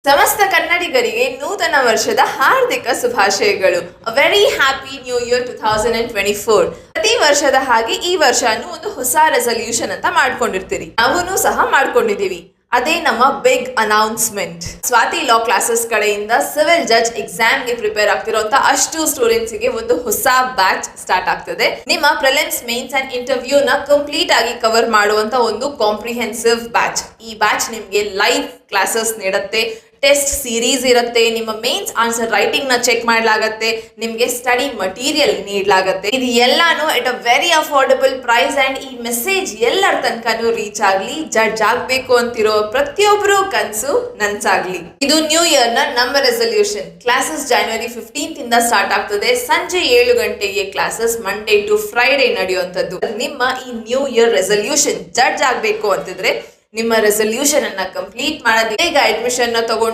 ಸಮಸ್ತ ಕನ್ನಡಿಗರಿಗೆ ನೂತನ ವರ್ಷದ ಹಾರ್ದಿಕ ಶುಭಾಶಯಗಳು. Very happy new year 2024. ಪ್ರತಿ ವರ್ಷದ ಹಾಗೆ ಈ ವರ್ಷನೂ ಒಂದು ಹೊಸ ರೆಸಲ್ಯೂಷನ್ ಅಂತ ಮಾಡ್ಕೊಂಡಿರ್ತೀರಿ. ನಾವು ಸಹ ಮಾಡ್ಕೊಂಡಿದೀವಿ. ಅದೇ ನಮ್ಮ big announcement. Swati law classes ಕಡೆಯಿಂದ ಸಿವಿಲ್ ಜಡ್ಜ್ ಎಕ್ಸಾಮ್ಗೆ ಪ್ರಿಪೇರ್ ಆಗ್ತಿರೋಂತ ಅಷ್ಟು ಸ್ಟೂಡೆಂಟ್ಸ್ ಗೆ ಒಂದು ಹೊಸ ಬ್ಯಾಚ್ ಸ್ಟಾರ್ಟ್ ಆಗ್ತದೆ. ನಿಮ್ಮ ಪ್ರಿಲಿಮ್ಸ್, ಮೇನ್ಸ್ ಅಂಡ್ ಇಂಟರ್ವ್ಯೂ ನ ಕಂಪ್ಲೀಟ್ ಆಗಿ ಕವರ್ ಮಾಡುವಂತ ಒಂದು ಕಾಂಪ್ರಿಹೆನ್ಸಿವ್ ಬ್ಯಾಚ್. ಈ ಬ್ಯಾಚ್ ನಿಮ್ಗೆ ಲೈವ್ ಕ್ಲಾಸಸ್ ನೀಡುತ್ತೆ, ಟೆಸ್ಟ್ ಸೀರೀಸ್ ಇರುತ್ತೆ, ನಿಮ್ಮ ಮೇನ್ಸ್ ಆನ್ಸರ್ ರೈಟಿಂಗ್ ನ ಚೆಕ್ ಮಾಡಲಾಗತ್ತೆ, ನಿಮ್ಗೆ ಸ್ಟಡಿ ಮಟೀರಿಯಲ್ ನೀಡಲಾಗತ್ತೆ. ಇದು ಎಲ್ಲಾನು at a very affordable price. And ಈ ಮೆಸೇಜ್ ಎಲ್ಲರ ತನಕನೂ ರೀಚ್ ಆಗ್ಲಿ, ಜಡ್ಜ್ ಆಗ್ಬೇಕು ಅಂತಿರೋ ಪ್ರತಿಯೊಬ್ಬರು ಕನ್ಸು ನನ್ಸಾಗ್ಲಿ. ಇದು ನ್ಯೂ ಇಯರ್ ನ ನಮ್ಮ ರೆಸಲ್ಯೂಷನ್. ಕ್ಲಾಸಸ್ January 15th ಇಂದ ಸ್ಟಾರ್ಟ್ ಆಗ್ತದೆ. ಸಂಜೆ 7 ಗಂಟೆಗೆ ಕ್ಲಾಸಸ್ ಮಂಡೇ ಟು ಫ್ರೈಡೆ ನಡೆಯುವಂತದ್ದು. ನಿಮ್ಮ ಈ ನ್ಯೂ ಇಯರ್ ರೆಸಲ್ಯೂಷನ್ ಜಡ್ಜ್ ಆಗ್ಬೇಕು ಅಂತಿದ್ರೆ ನಿಮ್ಮ ರೆಸಲ್ಯೂಷನ್ ಅನ್ನ ಕಂಪ್ಲೀಟ್ ಮಾಡೋದಕ್ಕೆ ಈಗ ಅಡ್ಮಿಷನ್ ನ ತಗೊಂಡು